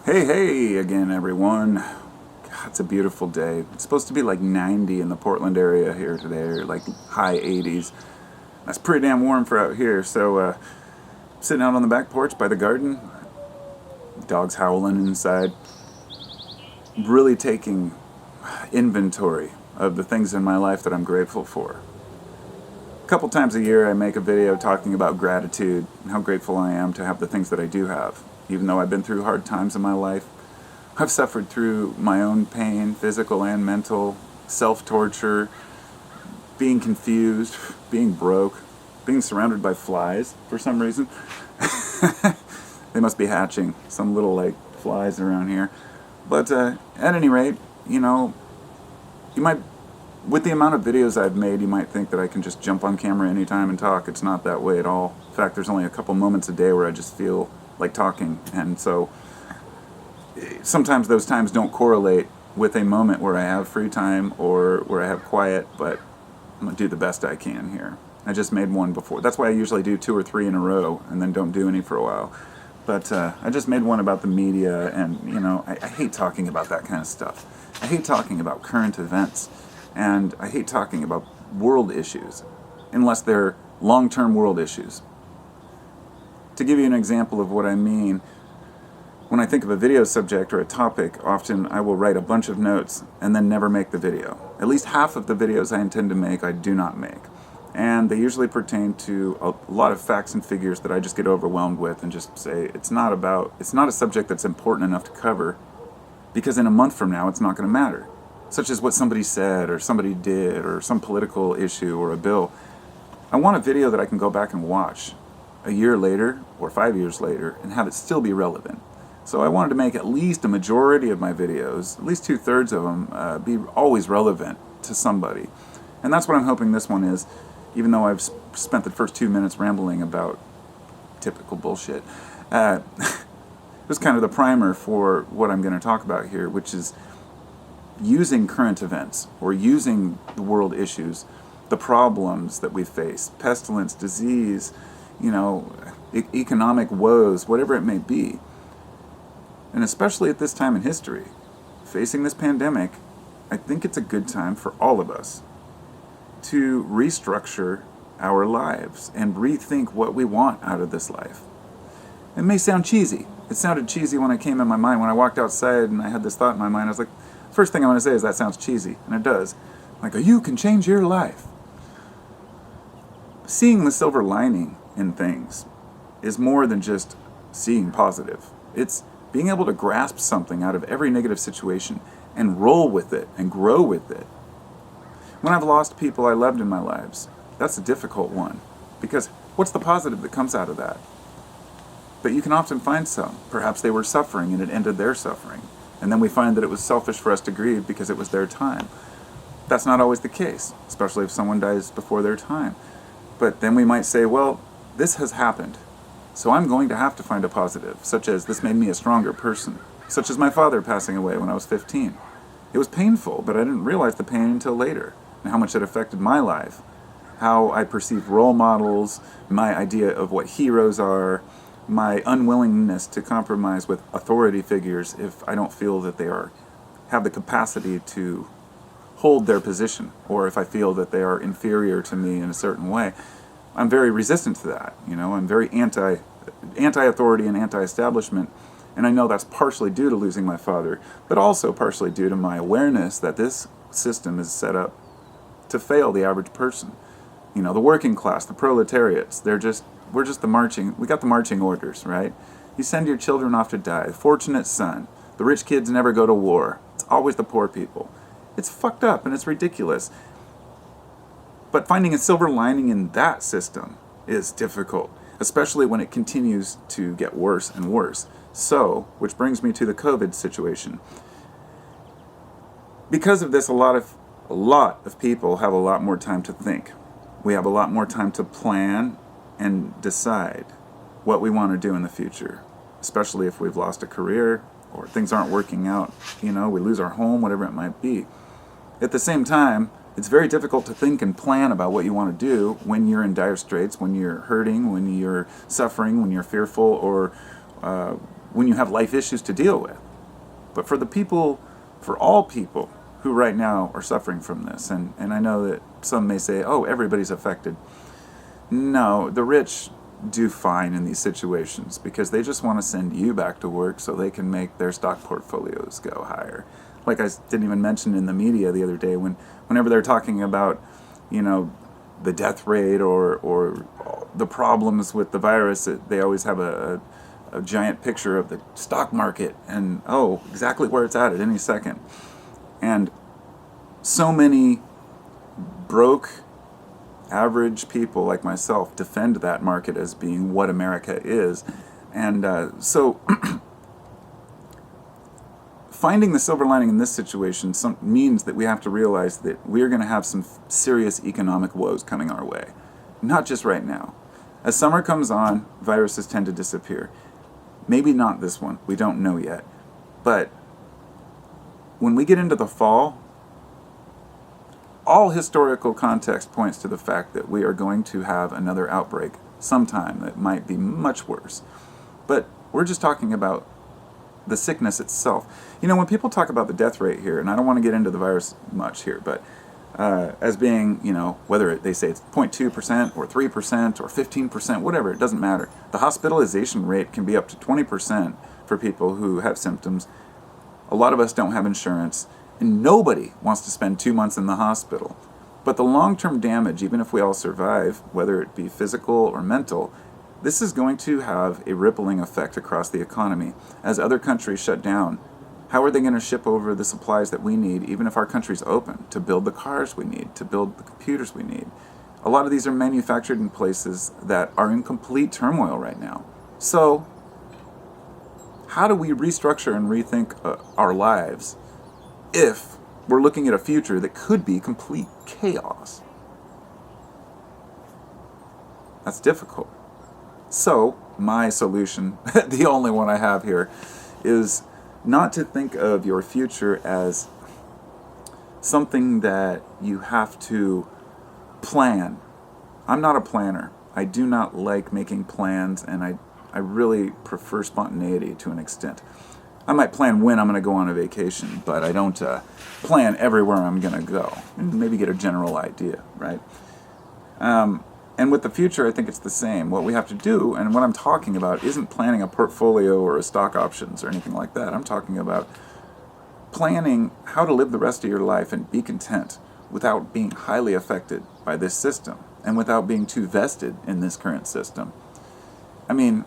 Hey again, everyone. God, it's a beautiful day. It's supposed to be like 90 in the Portland area here today, or like high 80s. That's pretty damn warm for out here. So, sitting out on the back porch by the garden, dogs howling inside, really taking inventory of the things in my life that I'm grateful for. A couple times a year, I make a video talking about gratitude and how grateful I am to have the things that I do have. Even though I've been through hard times in my life, I've suffered through my own pain, physical and mental, self-torture, being confused, being broke, being surrounded by flies for some reason. They must be hatching some little like flies around here. But at any rate, you might, with the amount of videos I've made, you might think that I can just jump on camera anytime and talk. It's not that way at all. In fact, there's only a couple moments a day where I just feel like talking, and so sometimes those times don't correlate with a moment where I have free time or where I have quiet, but I'm going to do the best I can here. I just made one before. That's why I usually do 2 or 3 in a row and then don't do any for a while. But I just made one about the media, and I hate talking about that kind of stuff. I hate talking about current events, and I hate talking about world issues unless they're long-term world issues. To give you an example of what I mean, when I think of a video subject or a topic, often I will write a bunch of notes and then never make the video. At least half of the videos I intend to make, I do not make. And they usually pertain to a lot of facts and figures that I just get overwhelmed with and just say, it's not a subject that's important enough to cover, because in a month from now it's not going to matter. Such as what somebody said or somebody did or some political issue or a bill. I want a video that I can go back and watch a year later or 5 years later and have it still be relevant. So I wanted to make at least a majority of my videos, at least 2/3 of them, be always relevant to somebody. And that's what I'm hoping this one is, even though I've spent the first 2 minutes rambling about typical bullshit. It was kind of the primer for what I'm going to talk about here, which is using current events or using the world issues, the problems that we face, pestilence, disease, economic woes, whatever it may be. And especially at this time in history, facing this pandemic, I think it's a good time for all of us to restructure our lives and rethink what we want out of this life. It may sound cheesy. It sounded cheesy when it came in my mind. When I walked outside and I had this thought in my mind, I was like, first thing I want to say is that sounds cheesy, and it does. Like, you can change your life. Seeing the silver lining in things is more than just seeing positive. It's being able to grasp something out of every negative situation and roll with it and grow with it. When I've lost people I loved in my lives, that's a difficult one, because what's the positive that comes out of that? But you can often find some. Perhaps they were suffering and it ended their suffering. And then we find that it was selfish for us to grieve because it was their time. That's not always the case, especially if someone dies before their time. But then we might say, well, this has happened, so I'm going to have to find a positive, such as this made me a stronger person, such as my father passing away when I was 15. It was painful, but I didn't realize the pain until later, and how much it affected my life, how I perceive role models, my idea of what heroes are, my unwillingness to compromise with authority figures if I don't feel that they have the capacity to hold their position, or if I feel that they are inferior to me in a certain way. I'm very resistant to that. I'm very anti-authority and anti-establishment, and I know that's partially due to losing my father, but also partially due to my awareness that this system is set up to fail the average person. The working class, the proletariats, we're just we got the marching orders, right? You send your children off to die. Fortunate son. The rich kids never go to war. It's always the poor people. It's fucked up and it's ridiculous. But finding a silver lining in that system is difficult, especially when it continues to get worse and worse. So, which brings me to the COVID situation. Because of this, a lot of people have a lot more time to think. We have a lot more time to plan and decide what we want to do in the future, especially if we've lost a career or things aren't working out, we lose our home, whatever it might be. At the same time, it's very difficult to think and plan about what you want to do when you're in dire straits, when you're hurting, when you're suffering, when you're fearful, or when you have life issues to deal with. But for the people, for all people who right now are suffering from this, and I know that some may say, oh, everybody's affected. No, the rich do fine in these situations because they just want to send you back to work so they can make their stock portfolios go higher. Like I didn't even mention in the media the other day, whenever they're talking about, the death rate or the problems with the virus, they always have a giant picture of the stock market and, exactly where it's at any second. And so many broke, average people like myself defend that market as being what America is. And so finding the silver lining in this situation means that we have to realize that we're going to have some serious economic woes coming our way. Not just right now. As summer comes on, viruses tend to disappear. Maybe not this one. We don't know yet. But when we get into the fall, all historical context points to the fact that we are going to have another outbreak sometime that might be much worse. But we're just talking about the sickness itself. When people talk about the death rate here, and I don't want to get into the virus much here, but as being, whether they say it's 0.2% or 3% or 15%, whatever, it doesn't matter. The hospitalization rate can be up to 20% for people who have symptoms. A lot of us don't have insurance, and nobody wants to spend 2 months in the hospital. But the long-term damage, even if we all survive, whether it be physical or mental, this is going to have a rippling effect across the economy. As other countries shut down, how are they going to ship over the supplies that we need, even if our country's open, to build the cars we need, to build the computers we need? A lot of these are manufactured in places that are in complete turmoil right now. So, how do we restructure and rethink our lives if we're looking at a future that could be complete chaos? That's difficult. So, my solution, the only one I have here, is not to think of your future as something that you have to plan. I'm not a planner. I do not like making plans, and I really prefer spontaneity to an extent. I might plan when I'm going to go on a vacation, but I don't plan everywhere I'm going to go, and maybe get a general idea, right? And with the future, I think it's the same. What we have to do, and what I'm talking about, isn't planning a portfolio or a stock options or anything like that. I'm talking about planning how to live the rest of your life and be content without being highly affected by this system and without being too vested in this current system. I mean,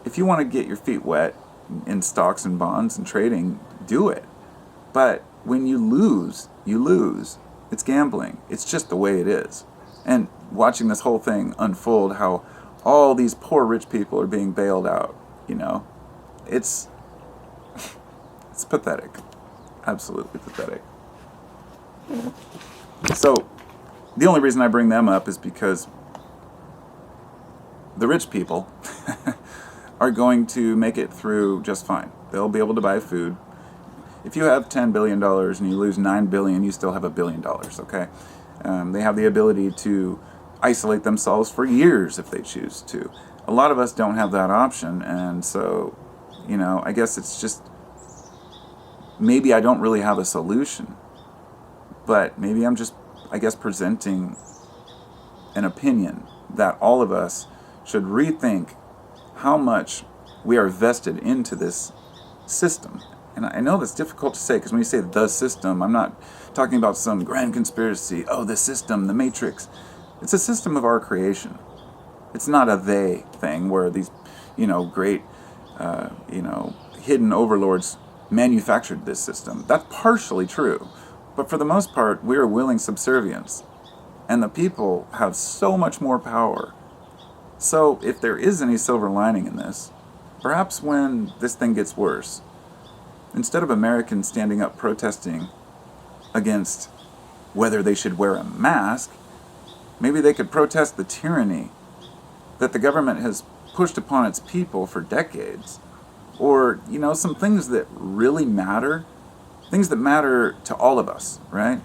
if you want to get your feet wet in stocks and bonds and trading, do it. But when you lose, you lose. It's gambling. It's just the way it is. And watching this whole thing unfold, how all these poor rich people are being bailed out, it's pathetic. Absolutely pathetic. So, the only reason I bring them up is because the rich people are going to make it through just fine. They'll be able to buy food. If you have $10 billion and you lose $9 billion, you still have $1 billion, okay? They have the ability to isolate themselves for years if they choose to. A lot of us don't have that option, and so, I guess it's just, maybe I don't really have a solution, but maybe I'm just, presenting an opinion that all of us should rethink how much we are vested into this system. And I know that's difficult to say, because when you say the system, I'm not talking about some grand conspiracy, the system, the matrix. It's a system of our creation. It's not a they thing where these, great, hidden overlords manufactured this system. That's partially true. But for the most part, we are willing subservience. And the people have so much more power. So if there is any silver lining in this, perhaps when this thing gets worse, instead of Americans standing up protesting against whether they should wear a mask, maybe they could protest the tyranny that the government has pushed upon its people for decades. Or, some things that really matter, things that matter to all of us, right?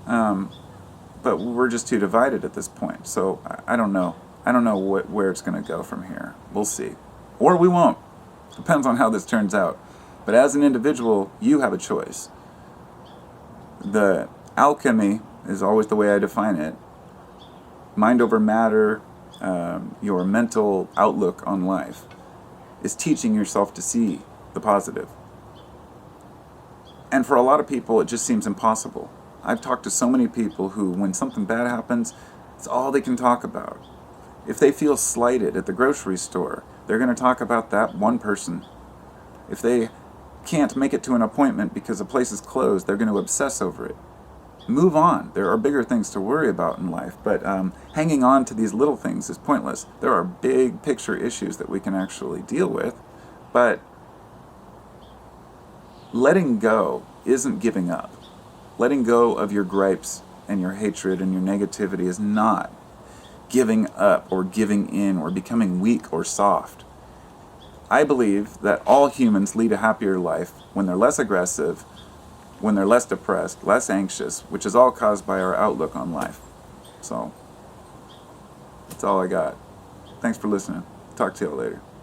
But we're just too divided at this point. So I don't know. I don't know where it's going to go from here. We'll see. Or we won't. Depends on how this turns out. But as an individual, you have a choice. The alchemy is always the way I define it. Mind over matter, your mental outlook on life, is teaching yourself to see the positive. And for a lot of people, it just seems impossible. I've talked to so many people who, when something bad happens, it's all they can talk about. If they feel slighted at the grocery store, they're going to talk about that one person. If they can't make it to an appointment because a place is closed, they're going to obsess over it. Move on. There are bigger things to worry about in life, but hanging on to these little things is pointless. There are big picture issues that we can actually deal with, but letting go isn't giving up. Letting go of your gripes and your hatred and your negativity is not giving up or giving in or becoming weak or soft. I believe that all humans lead a happier life when they're less aggressive, when they're less depressed, less anxious, which is all caused by our outlook on life. So, that's all I got. Thanks for listening. Talk to you later.